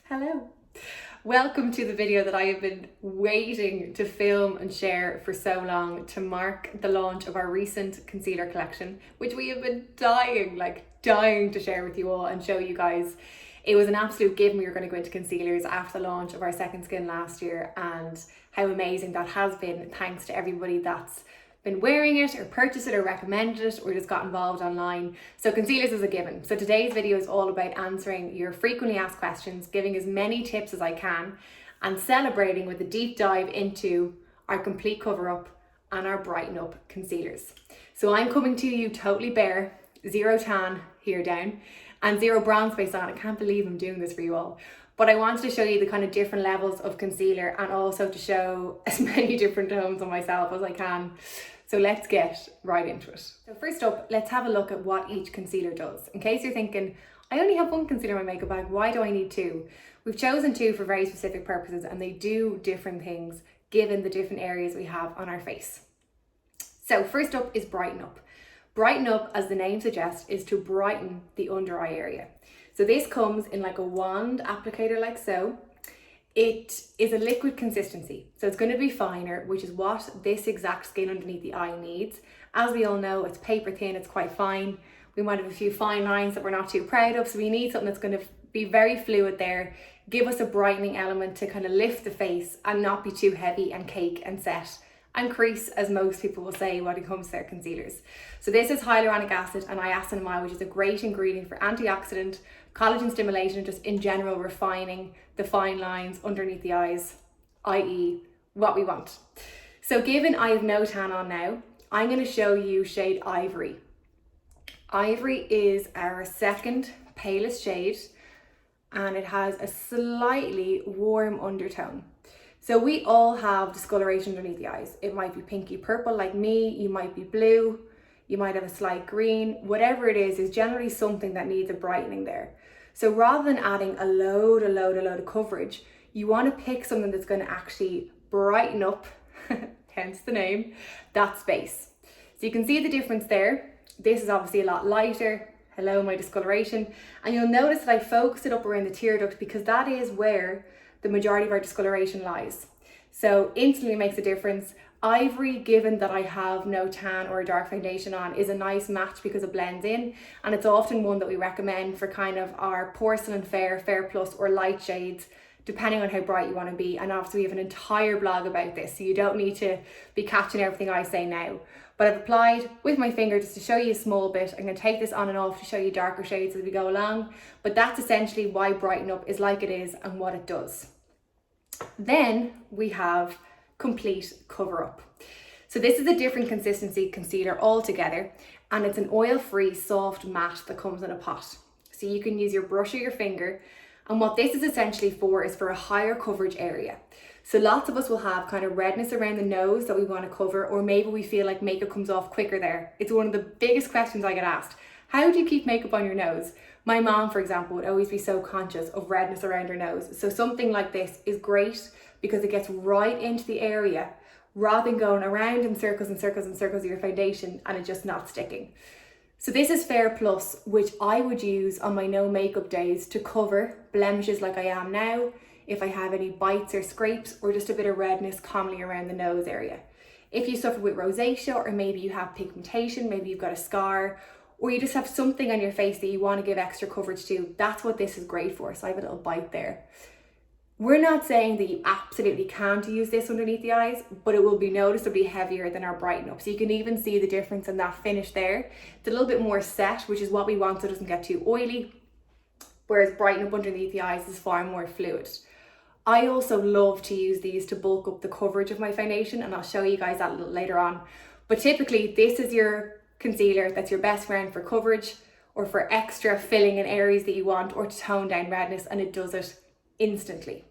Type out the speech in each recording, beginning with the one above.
Hello. Welcome to the video that I have been waiting to film and share for so long to mark the launch of our recent concealer collection, which we have been dying to share with you all and show you guys. It was an absolute given we were going to go into concealers after the launch of our second skin last year, and how amazing that has been, thanks to everybody that's been wearing it or purchased it or recommended it or just got involved online. So concealers is a given. So today's video is all about answering your frequently asked questions, giving as many tips as I can, and celebrating with a deep dive into our complete cover up and our brighten up concealers. So I'm coming to you totally bare, zero tan here down and zero bronze base on. I can't believe I'm doing this for you all. But I wanted to show you the kind of different levels of concealer and also to show as many different tones on myself as I can. So let's get right into it. So first up, let's have a look at what each concealer does. In case you're thinking, I only have one concealer in my makeup bag, why do I need two? We've chosen two for very specific purposes, and they do different things given the different areas we have on our face. So first up is Brighten Up. Brighten Up, as the name suggests, is to brighten the under eye area. So this comes in like a wand applicator like so. It is a liquid consistency, so it's going to be finer, which is what this exact skin underneath the eye needs. As we all know, it's paper thin, it's quite fine. We might have a few fine lines that we're not too proud of, so we need something that's going to be very fluid there, give us a brightening element to kind of lift the face and not be too heavy and cake and set and crease, as most people will say when it comes to their concealers. So this is hyaluronic acid and niacinamide, which is a great ingredient for antioxidant, collagen stimulation, just in general refining the fine lines underneath the eyes, i.e. what we want. So given I have no tan on now, I'm going to show you shade Ivory. Ivory is our second palest shade and it has a slightly warm undertone. So we all have discoloration underneath the eyes. It might be pinky purple like me, you might be blue, you might have a slight green. Whatever it is generally something that needs a brightening there. So rather than adding a load of coverage, you want to pick something that's going to actually brighten up, hence the name, that space. So you can see the difference there. This is obviously a lot lighter. Hello, my discoloration. And you'll notice that I focused it up around the tear duct because that is where the majority of our discoloration lies. So instantly makes a difference. Ivory, given that I have no tan or a dark foundation on, is a nice match because it blends in, and it's often one that we recommend for kind of our porcelain fair, fair plus or light shades, depending on how bright you want to be. And obviously we have an entire blog about this, so you don't need to be catching everything I say now. But I've applied with my finger just to show you a small bit. I'm going to take this on and off to show you darker shades as we go along, but that's essentially why Brighten Up is like it is and what it does. Then we have Complete Cover Up. So this is a different consistency concealer altogether, and it's an oil-free soft matte that comes in a pot. So you can use your brush or your finger, and what this is essentially for is for a higher coverage area. So lots of us will have kind of redness around the nose that we want to cover, or maybe we feel like makeup comes off quicker there. It's one of the biggest questions I get asked. How do you keep makeup on your nose? My mom, for example, would always be so conscious of redness around her nose. So something like this is great because it gets right into the area rather than going around in circles and circles and circles of your foundation and it just not sticking. So this is Fair Plus, which I would use on my no makeup days to cover blemishes like I am now, if I have any bites or scrapes or just a bit of redness commonly around the nose area. If you suffer with rosacea, or maybe you have pigmentation, maybe you've got a scar, or you just have something on your face that you want to give extra coverage to, that's what this is great for. So I have a little bite there. We're not saying that you absolutely can't use this underneath the eyes, but it will be noticeably heavier than our Brighten Up. So you can even see the difference in that finish there. It's a little bit more set, which is what we want so it doesn't get too oily. Whereas Brighten Up underneath the eyes is far more fluid. I also love to use these to bulk up the coverage of my foundation, and I'll show you guys that a little later on. But typically this is your concealer that's your best friend for coverage or for extra filling in areas that you want, or to tone down redness, and it does it instantly.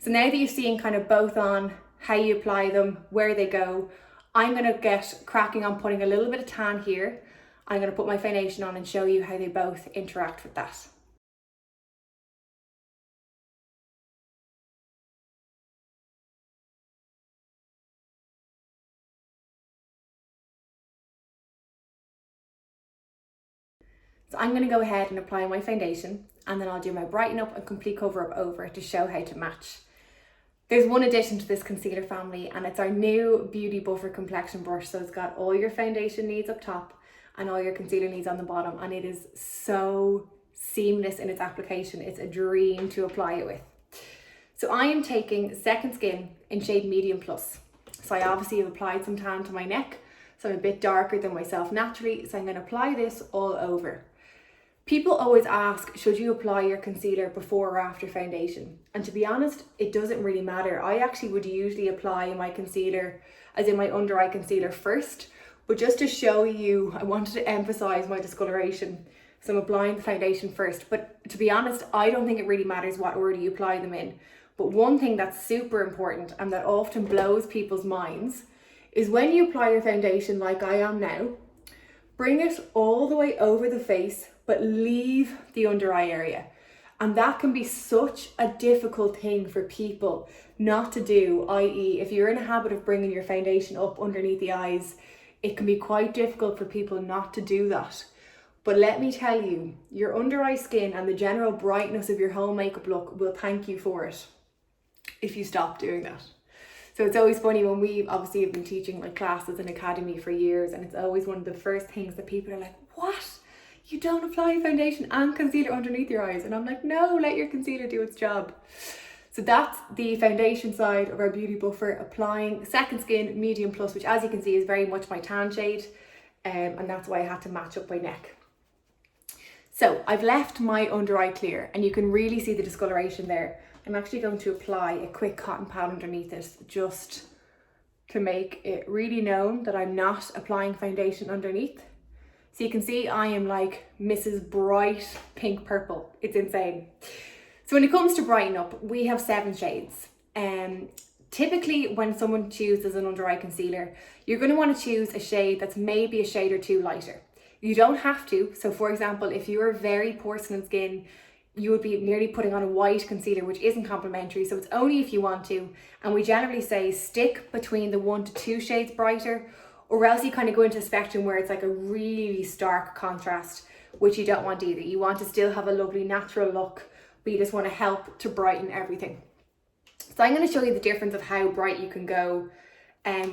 So now that you've seen kind of both on how you apply them, where they go, I'm going to get cracking on putting a little bit of tan here. I'm going to put my foundation on and show you how they both interact with that. So I'm going to go ahead and apply my foundation, and then I'll do my Brighten Up and Complete Cover Up over it to show how to match. There's one addition to this concealer family, and it's our new Beauty Buffer complexion brush. So it's got all your foundation needs up top and all your concealer needs on the bottom, and it is so seamless in its application. It's a dream to apply it with. So I am taking Second Skin in shade Medium Plus. So I obviously have applied some tan to my neck, so I'm a bit darker than myself naturally, so I'm going to apply this all over. People always ask, should you apply your concealer before or after foundation? And to be honest, it doesn't really matter. I actually would usually apply my concealer, as in my under eye concealer first, but just to show you, I wanted to emphasize my discoloration. So I'm applying the foundation first, but to be honest, I don't think it really matters what order you apply them in. But one thing that's super important and that often blows people's minds is when you apply your foundation like I am now, bring it all the way over the face, but leave the under eye area. And that can be such a difficult thing for people not to do, i.e. if you're in a habit of bringing your foundation up underneath the eyes, it can be quite difficult for people not to do that. But let me tell you, your under eye skin and the general brightness of your whole makeup look will thank you for it if you stop doing that. So it's always funny when we obviously have been teaching like classes in academy for years, and it's always one of the first things that people are like, what? You don't apply foundation and concealer underneath your eyes? And I'm like, no, let your concealer do its job. So that's the foundation side of our Beauty Buffer, applying Second Skin Medium Plus, which as you can see is very much my tan shade, and that's why I had to match up my neck. So I've left my under eye clear, and you can really see the discoloration there. I'm actually going to apply a quick cotton pad underneath it just to make it really known that I'm not applying foundation underneath. So you can see I am like Mrs. Bright Pink Purple. It's insane. So when it comes to Brighten Up, we have 7 shades. Typically when someone chooses an under eye concealer, you're going to want to choose a shade that's maybe a shade or 2 lighter. You don't have to. So for example, if you're very porcelain skin, you would be nearly putting on a white concealer, which isn't complimentary. So it's only if you want to. And we generally say stick between the 1 to 2 shades brighter, or else you kind of go into a spectrum where it's like a really stark contrast, which you don't want either. You want to still have a lovely natural look, but you just want to help to brighten everything. So I'm going to show you the difference of how bright you can go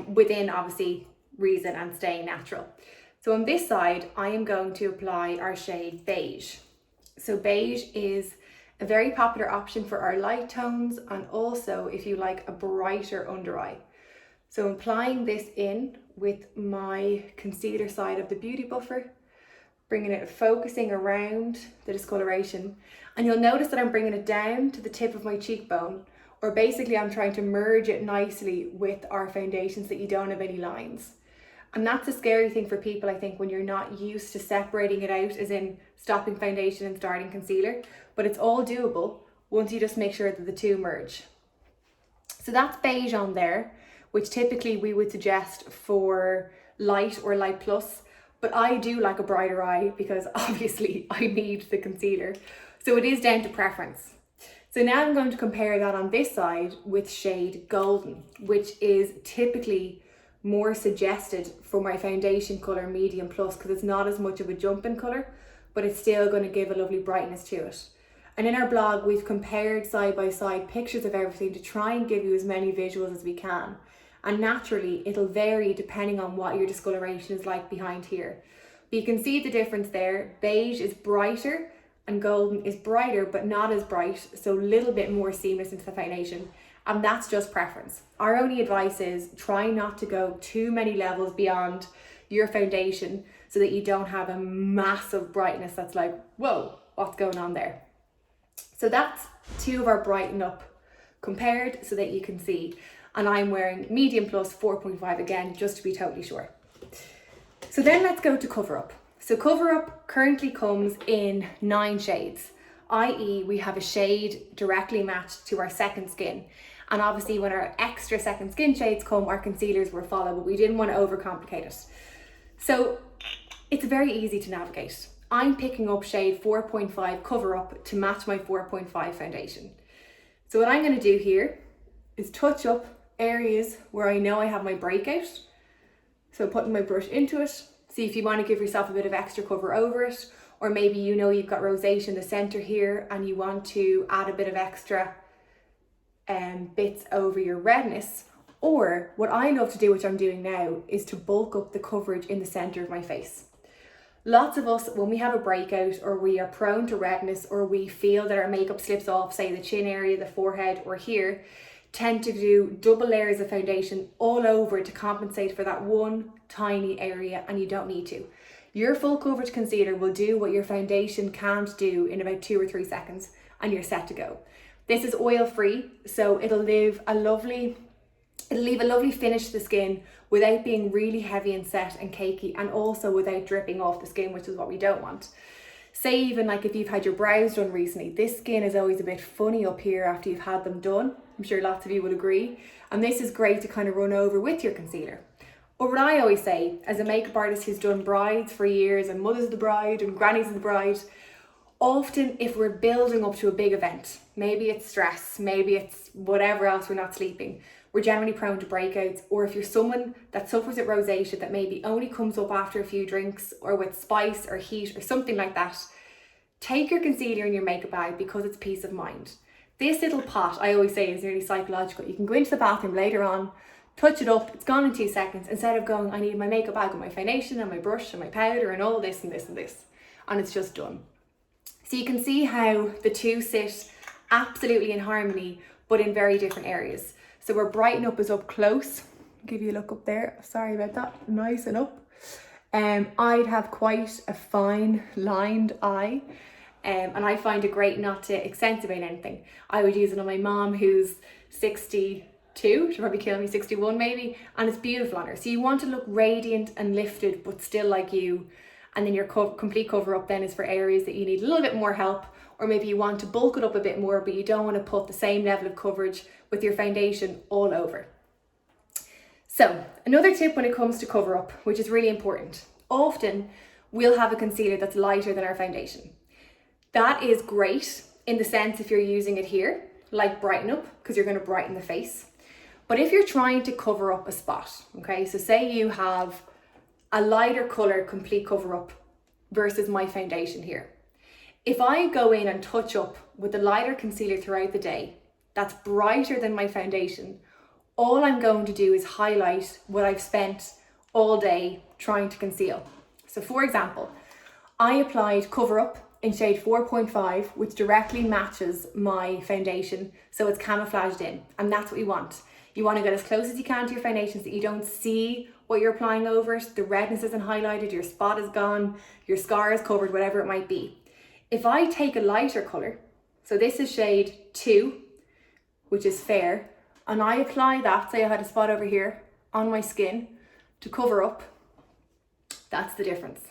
within obviously reason and staying natural. So on this side, I am going to apply our shade Beige. So beige is a very popular option for our light tones, and also if you like a brighter under eye. So I'm applying this in with my concealer side of the Beauty Buffer, bringing it, focusing around the discoloration. And you'll notice that I'm bringing it down to the tip of my cheekbone, or basically I'm trying to merge it nicely with our foundation so that you don't have any lines. And that's a scary thing for people, I think, when you're not used to separating it out, as in stopping foundation and starting concealer. But it's all doable once you just make sure that the two merge. So that's beige on there, which typically we would suggest for light or light plus. But I do like a brighter eye because obviously I need the concealer. So it is down to preference. So now I'm going to compare that on this side with shade Golden, which is typically more suggested for my foundation colour Medium Plus, because it's not as much of a jump in colour, but it's still going to give a lovely brightness to it. And in our blog, we've compared side by side pictures of everything to try and give you as many visuals as we can. And naturally, it'll vary depending on what your discoloration is like behind here. But you can see the difference there. Beige is brighter and Golden is brighter, but not as bright. So a little bit more seamless into the foundation. And that's just preference. Our only advice is try not to go too many levels beyond your foundation so that you don't have a massive brightness that's like, whoa, what's going on there? So that's 2 of our Brighten Up compared so that you can see. And I'm wearing Medium Plus 4.5 again, just to be totally sure. So then let's go to Cover Up. So Cover Up currently comes in 9 shades, i.e. we have a shade directly matched to our Second Skin. And obviously when our extra Second Skin shades come, our concealers will follow, but we didn't want to overcomplicate it. So it's very easy to navigate. I'm picking up shade 4.5 Cover Up to match my 4.5 foundation. So what I'm going to do here is touch up areas where I know I have my breakout. So putting my brush into it. See if you want to give yourself a bit of extra cover over it, or maybe you know you've got rosacea in the center here and you want to add a bit of extra bits over your redness. Or what I love to do, which I'm doing now, is to bulk up the coverage in the center of my face. Lots of us, when we have a breakout or we are prone to redness or we feel that our makeup slips off, say the chin area, the forehead or here, tend to do double layers of foundation all over to compensate for that one tiny area, and you don't need to. Your full coverage concealer will do what your foundation can't do in about 2 or 3 seconds, and you're set to go. This is oil free, so it'll leave a lovely finish to the skin without being really heavy and set and cakey, and also without dripping off the skin, which is what we don't want. Say even like if you've had your brows done recently, this skin is always a bit funny up here after you've had them done. I'm sure lots of you would agree. And this is great to kind of run over with your concealer. Or what I always say, as a makeup artist who's done brides for years and mothers of the bride and grannies of the bride, often if we're building up to a big event, maybe it's stress, maybe it's whatever else, we're not sleeping, we're generally prone to breakouts. Or if you're someone that suffers with rosacea that maybe only comes up after a few drinks or with spice or heat or something like that, take your concealer in your makeup bag because it's peace of mind. This little pot, I always say, is nearly psychological. You can go into the bathroom later on, touch it up, it's gone in 2 seconds, instead of going, I need my makeup bag with my foundation and my brush and my powder and all this and this and this, and it's just done. So you can see how the two sit absolutely in harmony, but in very different areas. So where Brighten Up is up close, I'll give you a look up there, sorry about that, nice and up. I'd have quite a fine lined eye, and I find it great not to accentuate anything. I would use it on my mom who's 62, she'll probably kill me, 61 maybe, and it's beautiful on her. So you want to look radiant and lifted, but still like you. And then your complete cover up then is for areas that you need a little bit more help, or maybe you want to bulk it up a bit more, but you don't want to put the same level of coverage with your foundation all over. So another tip when it comes to cover up, which is really important, often we'll have a concealer that's lighter than our foundation. That is great in the sense if you're using it here, like Brighten Up, because you're going to brighten the face. But if you're trying to cover up a spot, okay, so say you have a lighter color complete cover up versus my foundation here. If I go in and touch up with a lighter concealer throughout the day, that's brighter than my foundation, all I'm going to do is highlight what I've spent all day trying to conceal. So for example, I applied Cover Up in shade 4.5, which directly matches my foundation, so it's camouflaged in, and that's what you want. You want to get as close as you can to your foundation so that you don't see what you're applying over it, the redness isn't highlighted, your spot is gone, your scar is covered, whatever it might be. If I take a lighter colour, so this is shade 2, which is fair, and I apply that, say I had a spot over here on my skin to cover up, that's the difference.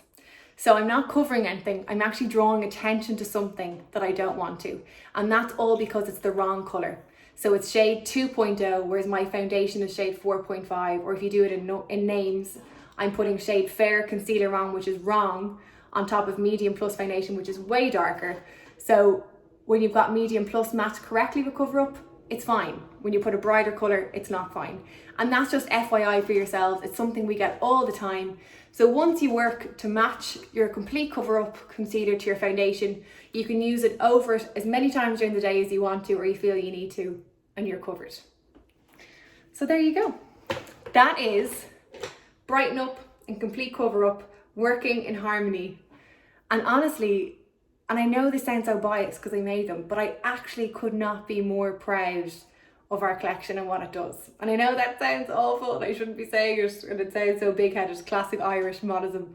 So I'm not covering anything, I'm actually drawing attention to something that I don't want to, and that's all because it's the wrong colour. So it's shade 2.0, whereas my foundation is shade 4.5, or if you do it in names, I'm putting shade Fair Concealer on, which is wrong, on top of Medium Plus foundation, which is way darker. So when you've got Medium Plus matched correctly with Cover Up, it's fine. When you put a brighter colour, it's not fine. And that's just FYI for yourselves, it's something we get all the time. So once you work to match your complete Cover Up concealer to your foundation, you can use it over it as many times during the day as you want to or you feel you need to, and you're covered. So there you go. That is Brighten Up and Complete Cover Up working in harmony. And honestly, and I know this sounds so biased because I made them, but I actually could not be more proud of our collection and what it does. And I know that sounds awful and I shouldn't be saying it, and it sounds so big-headed, classic Irish modism,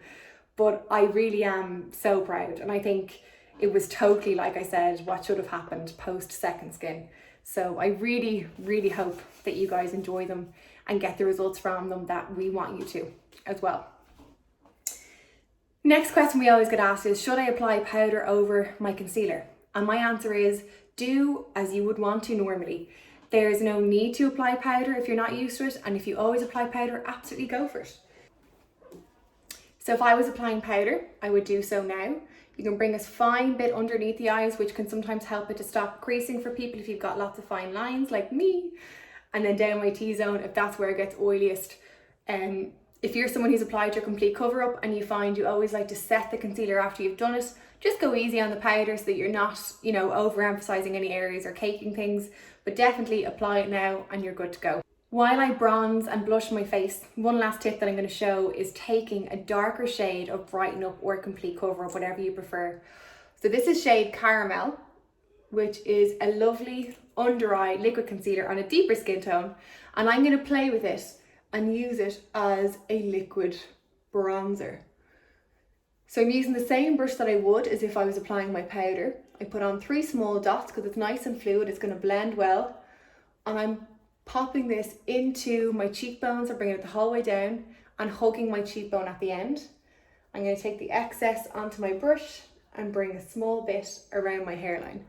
but I really am so proud. And I think it was totally, like I said, what should have happened post Second Skin. So I really, really hope that you guys enjoy them and get the results from them that we want you to as well. Next question we always get asked is, should I apply powder over my concealer? And my answer is, do as you would want to normally. There's no need to apply powder if you're not used to it, and if you always apply powder, absolutely go for it. So if I was applying powder, I would do so now. You can bring a fine bit underneath the eyes, which can sometimes help it to stop creasing for people if you've got lots of fine lines like me, and then down my T-zone if that's where it gets oiliest. If you're someone who's applied your complete cover up and you find you always like to set the concealer after you've done it, just go easy on the powder so that you're not, you know, overemphasizing any areas or caking things, but definitely apply it now and you're good to go. While I bronze and blush my face, one last tip that I'm going to show is taking a darker shade of Brighten Up or Complete Cover Up, whatever you prefer. So this is shade Caramel, which is a lovely under eye liquid concealer on a deeper skin tone, and I'm going to play with it and use it as a liquid bronzer. So I'm using the same brush that I would as if I was applying my powder. I put on 3 small dots because it's nice and fluid, it's going to blend well, and I'm popping this into my cheekbones or bringing it the whole way down and hugging my cheekbone at the end. I'm going to take the excess onto my brush and bring a small bit around my hairline.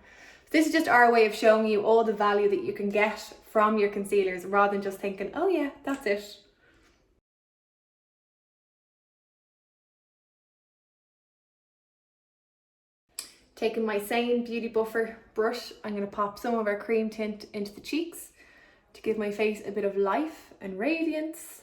This is just our way of showing you all the value that you can get from your concealers rather than just thinking, oh yeah, that's it. Taking my same Beauty Buffer brush, I'm going to pop some of our cream tint into the cheeks to give my face a bit of life and radiance.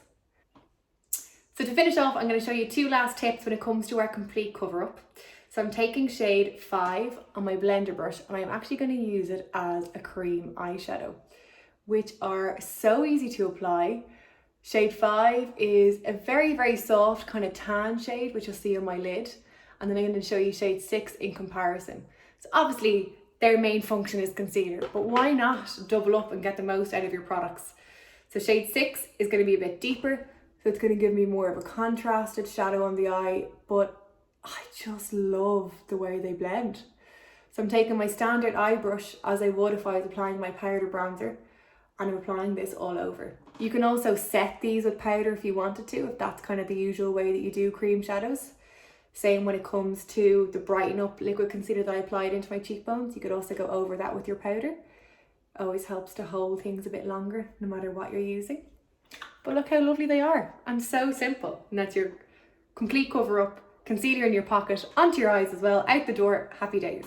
So to finish off, I'm going to show you 2 last tips when it comes to our complete cover up. So I'm taking shade 5 on my blender brush and I'm actually going to use it as a cream eyeshadow, which are so easy to apply. Shade 5 is a very, very soft kind of tan shade, which you'll see on my lid. And then I'm going to show you shade 6 in comparison. So obviously their main function is concealer, but why not double up and get the most out of your products? So shade 6 is going to be a bit deeper, so it's going to give me more of a contrasted shadow on the eye, but I just love the way they blend. So I'm taking my standard eye brush as I would if I was applying my powder bronzer, and I'm applying this all over. You can also set these with powder if you wanted to, if that's kind of the usual way that you do cream shadows. Same when it comes to the Brighten Up liquid concealer that I applied into my cheekbones. You could also go over that with your powder. Always helps to hold things a bit longer, no matter what you're using. But look how lovely they are, and so simple. And that's your complete cover up, concealer in your pocket, onto your eyes as well, out the door, happy days.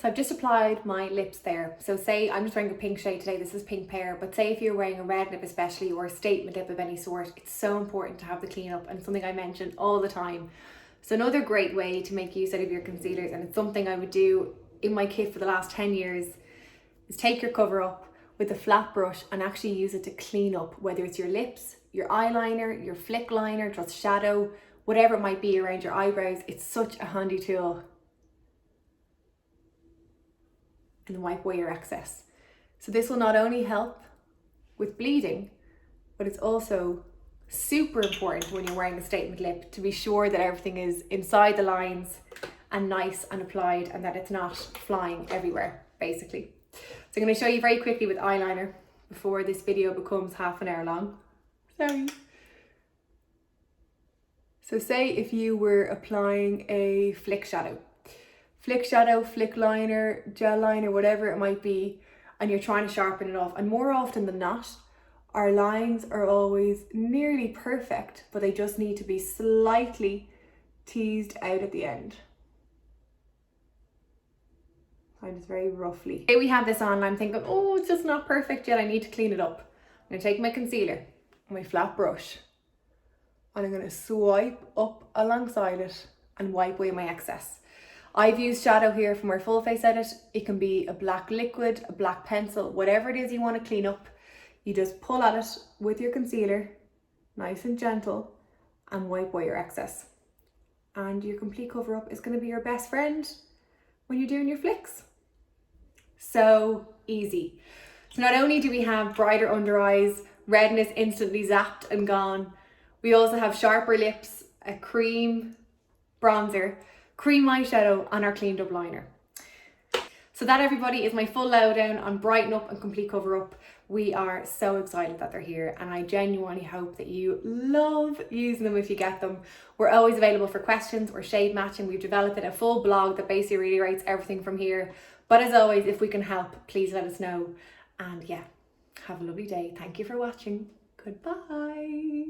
So I've just applied my lips there. So say I'm just wearing a pink shade today, this is Pink Pear, but say if you're wearing a red lip especially, or a statement lip of any sort, it's so important to have the clean up, and something I mention all the time. So another great way to make use out of your concealers, and it's something I would do in my kit for the last 10 years, is take your cover up with a flat brush and actually use it to clean up, whether it's your lips, your eyeliner, your flick liner, just shadow, whatever it might be around your eyebrows. It's such a handy tool. And wipe away your excess. So this will not only help with bleeding, but it's also super important when you're wearing a statement lip to be sure that everything is inside the lines and nice and applied, and that it's not flying everywhere, basically. So I'm going to show you very quickly with eyeliner before this video becomes half an hour long. Sorry. So say if you were applying a flick shadow, flick liner, gel liner, whatever it might be, and you're trying to sharpen it off, and more often than not, our lines are always nearly perfect, but they just need to be slightly teased out at the end. I just very roughly. Here we have this on and I'm thinking, oh, it's just not perfect yet, I need to clean it up. I'm going to take my concealer, my flat brush, and I'm going to swipe up alongside it and wipe away my excess. I've used shadow here from our full face edit. It can be a black liquid, a black pencil, whatever it is you want to clean up. You just pull at it with your concealer, nice and gentle, and wipe away your excess. And your complete cover up is going to be your best friend when you're doing your flicks. So easy. So not only do we have brighter under eyes, redness instantly zapped and gone, we also have sharper lips, a cream bronzer, cream eyeshadow, and our cleaned up liner. So that, everybody, is my full lowdown on Brighten Up and Complete Cover Up. We are so excited that they're here, and I genuinely hope that you love using them if you get them. We're always available for questions or shade matching. We've developed a full blog that basically really rates everything from here. But as always, if we can help, please let us know. And yeah, have a lovely day. Thank you for watching. Goodbye.